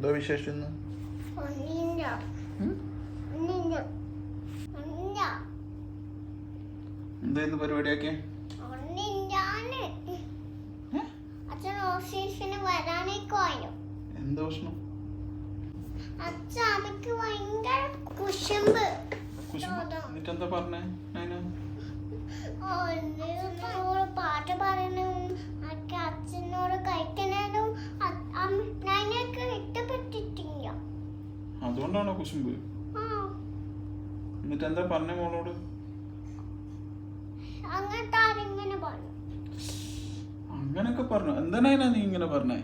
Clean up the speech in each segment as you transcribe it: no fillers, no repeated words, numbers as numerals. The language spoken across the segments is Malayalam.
എന്തോ വിശേഷം ഇന്ന്? എന്തായിരുന്നു പരിപാടിയൊക്കെ? എന്താ പ്രശ്നം? എന്നിട്ടെന്താ പറഞ്ഞേ? പാട്ട് പറയണം, അച്ഛനോട് കഴിക്കാനും ഇഷ്ടപ്പെട്ടിട്ടില്ല. അതുകൊണ്ടാണോ കുശുമ്പ്? എന്നിട്ട് എന്താ പറഞ്ഞ മോളോട്? അങ്ങനൊക്കെ പറഞ്ഞു. എന്തിനാ നീ ഇങ്ങനെ പറഞ്ഞേ?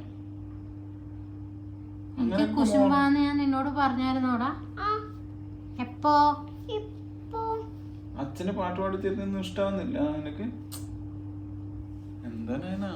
കുശുമ്പാന്ന് ഞാൻ നിന്നോട് പറഞ്ഞായിരുന്നോടാ? എപ്പോ? അച്ഛന് പാട്ട് പാടി തരുന്നൊന്നും ഇഷ്ടാവുന്നില്ല നിനക്ക്? എന്താ നയനാ?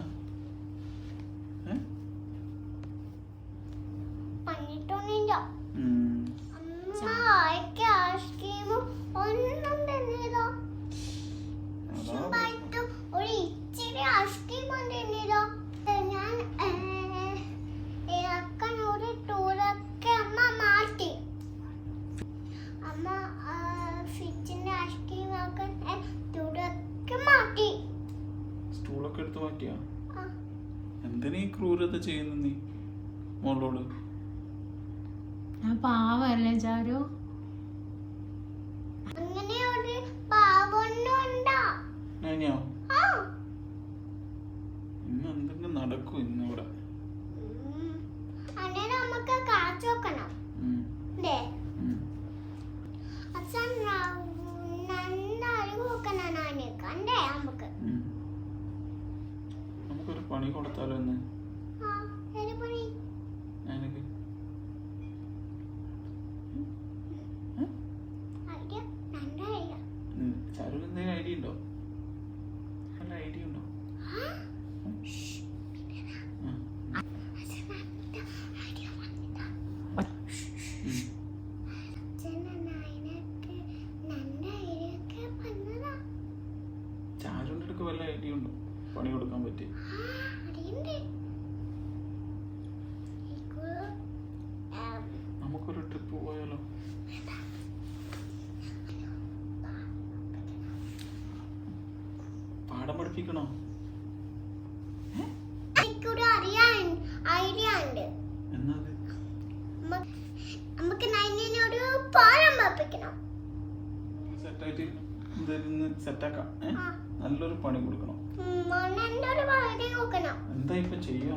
സ്റ്റൂളൊക്കെ എടുത്ത് മാറ്റിയാ? എന്തിനാ ഈ ക്രൂരത ചെയ്യുന്നു നീ മോളോട്? ഞാൻ പാവല്ലേ ചാരു? ഇന്ന് എന്തെങ്കിലും നടക്കും ഇന്നിവിടെ. നമുക്കൊരു പണി കൊടുത്താലോ എന്ന്? ചാരു എന്തെങ്കിലും ഐഡിയ ഉണ്ടോ? നല്ല ഐഡിയ ഉണ്ടോ? ചാരുവിന്റെ അടുക്ക് വല്ല ഐഡിയ ഉണ്ടോ പണി കൊടുക്കാൻ പറ്റി? നമുക്കൊരു ട്രിപ്പ് പോയാലോ? പാഠം പഠിപ്പിക്കണോ? സെറ്റാക്കാം. നല്ലൊരു പണി കൊടുക്കണം. എന്താ ഇപ്പൊ ചെയ്യാ?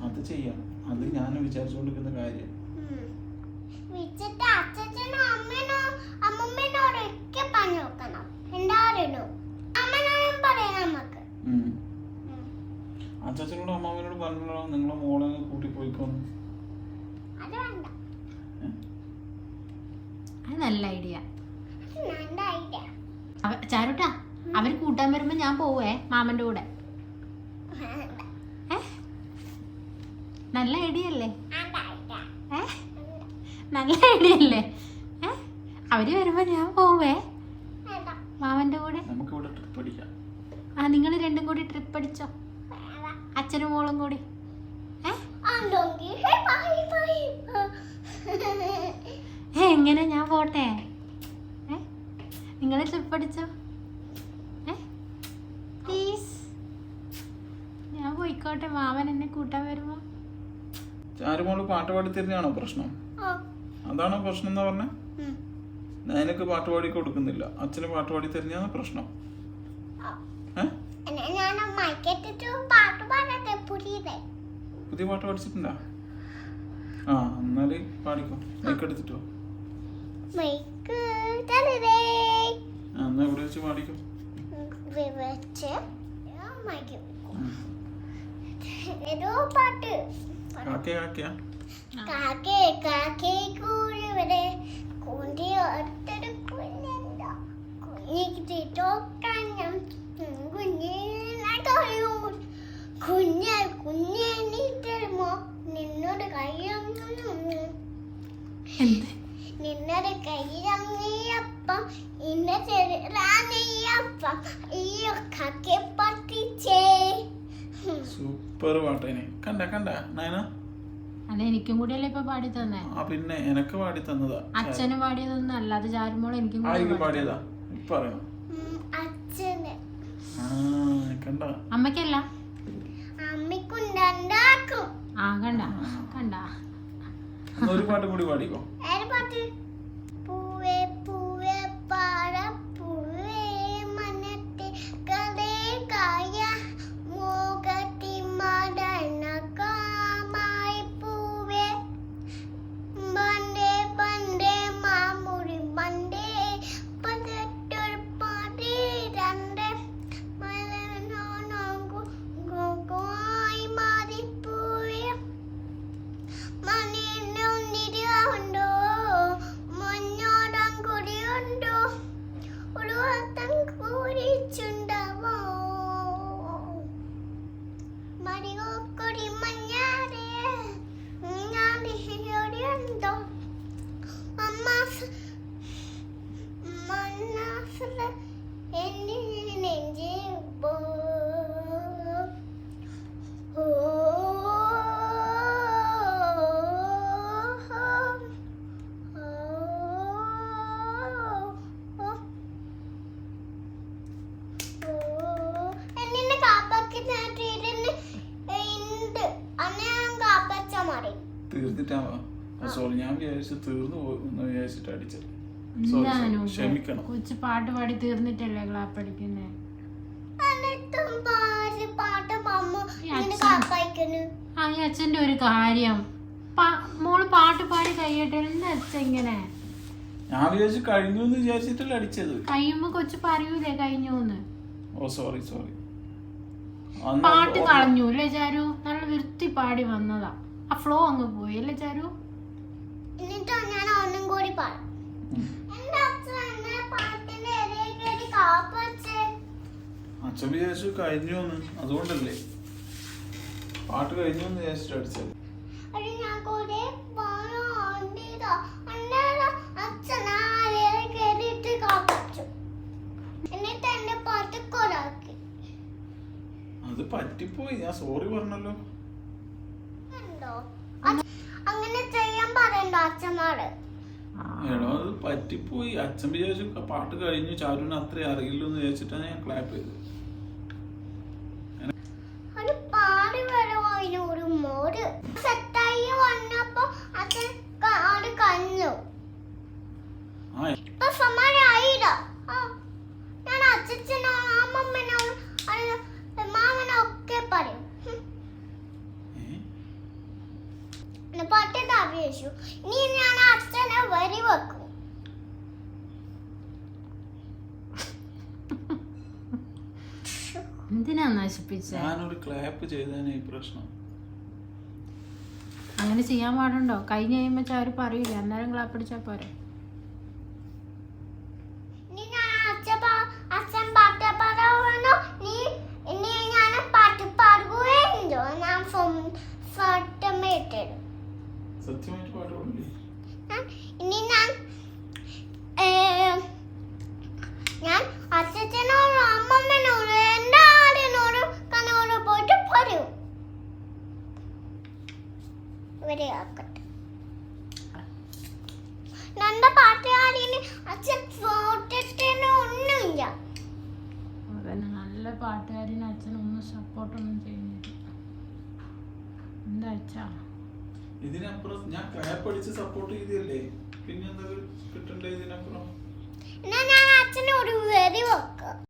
അത് ചെയ്യാം. അത് ഞാൻ വിചാരിച്ചുകൊണ്ടിരിക്കുന്ന കാര്യം. അച്ചാച്ചനോടും അമ്മാവനോട് പറഞ്ഞോ നിങ്ങളെ മോളെ കൂട്ടി പോയിക്കോന്ന്. അത് നല്ല ഐഡിയ ചാരുട്ടാ. അവര് കൂട്ടാൻ വരുമ്പോ ഞാൻ പോവേ മാമന്റെ കൂടെ. നല്ല ഐഡിയ അല്ലേ? നല്ല ഐഡിയ അല്ലേ? അവര് വരുമ്പോ ഞാൻ പോവേ മാമന്റെ കൂടെ. നിങ്ങൾ രണ്ടും കൂടി ട്രിപ്പ് അടിച്ചോ, അച്ഛനും മോളും കൂടി. എങ്ങനെ ഞാൻ പോട്ടെ? നിങ്ങൾ ട്രിപ്പ് അടിച്ചോ പ്ലീസ്. ഞാൻ പോയിക്കോട്ടെ മാമൻ എന്നെ കൂട്ടാൻ വരുമ്പോ. ചാരുമോള് പാട്ട് പാടി തരുന്നതാണോ പ്രശ്നം? അതാണോ പ്രശ്നം എന്നാ പറഞ്ഞേ? എനിക്ക് പാട്ട് പാടി കൊടുക്കുന്നില്ല, അച്ഛന് പാട്ട് പാടി തരുന്നതാണ് പ്രശ്നം. പുതിയ പാട്ട് പഠിച്ചിട്ടുണ്ടാ? എന്നാല് പാടിക്കോ. മൈക്ക് എടുത്തിട്ടോ. എന്നാ ഇവിടെ വെച്ച് പാടിക്കോ. എന്ത്? നിന്നൊരു കയ്യിലും നെയ്യപ്പം ഇന്ന ചെറിയ നെയ്യപ്പം ഈ കക്കെ പറ്റിച്ചേ. സൂപ്പർ പാട്ടേനെ. കണ്ട നയന. അത് എനിക്കും കൂടിയല്ലേ ഇപ്പൊ പാടി തന്നെ. ആ പിന്നെ എനക്ക് പാടി തന്നതാ. അച്ഛന് പാടിയതൊന്നും അല്ല, അത് ചാരുമോൾ എനിക്കും കൂടി ആയിരിക്കും പാടിയതാ. ഇപ്പൊ അറിയണം. അച്ഛന് ആ കണ്ട. അമ്മയ്ക്കല്ല, അമ്മക്കുണ്ടാക്കും. ആ കണ്ട കണ്ട. ഒരു പാട്ട് കൂടി പാടിക്കോ. ഏത് പാട്ട്? പൂവേ പൂവേ പാറ പൂവേ മനത്തെ കടേ കായ മോകത്തി മടന കാമായി പൂവേ ബണ്ടേ ബണ്ടേ മാമുറി ബണ്ടേ പതട്ടൊരു പാടി രണ്ട് മലനോ നോങ്കു ഗോഗോയി മാറി പൂവേ മണിനോ നിരുണ്ടോ മഞ്ഞോടം കുടിയുണ്ടോ ഒരു വത്തം കുടിച്ചുണ്ടാവോ മരികൊടി മഞ്ഞാരേ ഞാനിയോടിയുണ്ടോ മണ്ണാസല എന്നെ നെഞ്ചേ പോ എന്നെ കാപ്പാക്കിട്ടുണ്ട് അന്നെ ഞാൻ കാപ്പച്ച മാറി. തീർത്തിട്ടാവാ. സോറി, ഞാൻ വിചാരിച്ചു തീർന്നു പോകുന്നു വിചാരിച്ചിട്ട് അടിച്ചത്. എന്താണോ ക്ഷമിക്കണം. കൊച്ചു പാട്ട് പാടി തീർന്നിട്ടല്ലേ ക്ലാപ്പ് അടിക്കുന്നേ? എന്നിട്ടും പാട്ട് മമ്മ ഈ ഇങ്ങനെ അച്ഛൻ- കാപ്പായിക്കുന്നു. ആ ഈ അച്ഛന്റെ ഒരു കാര്യം, മോള് പാട്ട് പാടി കഴിയട്ടെ, എന്താ അച്ഛൻ ഇങ്ങനെ? ഞാൻ വിചാരിച്ചു കഴിഞ്ഞു എന്ന് വിചാരിച്ചിട്ടല്ലേ അടിച്ചത്. കഴിയുമ്പോ കൊച്ചു പറയൂലേ കഴിഞ്ഞൂന്ന്. ഓ സോറി. പാട്ട് കളഞ്ഞു അല്ലേ ചാരു? നല്ല വൃത്തി പാടി വന്നതാ, ആ ഫ്ലോ അങ്ങ് പോയി അല്ലേ ചാരു? എന്നിട്ടോ ഞാൻ ഒന്നും കൂടി പാടും. എന്റെ അച്ഛൻ എന്നെ പാട്ടിന്റെ ഇടയിൽ കയറി കാപ്പച്ചേ. അച്ഛൻ വിചാരിച്ചു കഴിഞ്ഞു എന്ന്, അതുകൊണ്ടല്ലേ പാട്ട് കഴിഞ്ഞു എന്ന് വിചാരിച്ചിട്ട് അടിച്ചത്. അത് ഞാൻ കൂടെ പാടാ അന്നേരം അച്ഛൻ ആ ഇടയിൽ കയറിയിട്ട് കാപ്പച്ചു. എന്നിട്ട് എന്റെ പാട്ട് കൊറാക്കി. അത് പറ്റിപ്പോയി, ഞാൻ സോറി പറഞ്ഞല്ലോ. ഉണ്ടോ? അങ്ങനെ ചെയ്യാൻ പറയണ്ട അച്ഛന്മാര്. എടോ അത് പറ്റിപ്പോയി. അച്ഛൻ വിചാരിച്ചു പാട്ട് കഴിഞ്ഞു, ചാരുവിന് അത്രേ അറിയില്ലു എന്ന് വിചാരിച്ചിട്ടാണ് ഞാൻ ക്ലാപ്പ് ചെയ്തത്. ഒരു പാടി വരുവായിരുന്നു ഒരു മോര് സെറ്റായി വന്നപ്പോ അച്ഛൻ അത് കഞ്ഞു. ആ ഇപ്പൊ സമാനായില്ല. ഞാൻ അച്ഛനോ അമ്മമ്മനോ മാമനോ ഒക്കെ പറയും. പാട്ടിന്റെ അപേക്ഷിച്ചു ഇനി ഞാൻ അച്ഛനെ വരി വെക്കും. എന്തിനാ നശിപ്പിച്ച? ഞാനൊരു ക്ലാപ്പ് ചെയ്തതിന് ഈ പ്രശ്നം. അങ്ങനെ ചെയ്യാൻ പാടുണ്ടോ? കഴിഞ്ഞ് കഴിയുമ്പോ ചാരു പറയൂലേ, അന്നേരം ക്ലാപ്പ് അടിച്ചാ പോരെ? ഇനി ഞാൻ അച്ഛൻ പാട്ട് പാടാനോ ഇനി ഞാൻ പാട്ട് പാടുകയോ ഞാൻ ഫോട്ടോമേറ്റഡ്. സത്യമായിട്ട് പാട്ട് പാടില്ലേ? ഇനി ഞാൻ അച്ഛനോടും അമ്മമ്മനോടും എൻ്റെ ആടിനോടും കണ്ണോട് പോയിട്ട് പറയും. ഇവരെ ആക്കട്ടെ. എൻ്റെ പാട്ടുകാരിന് അച്ഛൻ ഫോട്ടോ ഒന്നുമില്ല. അതന്നെ, നല്ല പാട്ടുകാരിന് അച്ഛനൊന്നും സപ്പോർട്ടൊന്നും ചെയ്യുന്നില്ല. എന്താ അച്ഛാ? ഇതിനപ്പുറം ഞാൻ ക്ലാപ്പ് അടിച്ച് സപ്പോർട്ട് ചെയ്തല്ലേ, പിന്നെ എന്താ കിട്ടണ്ടേ ഇതിനപ്പുറം? എന്നാ ഞാൻ അച്ഛനോട് വരി വെക്കാം.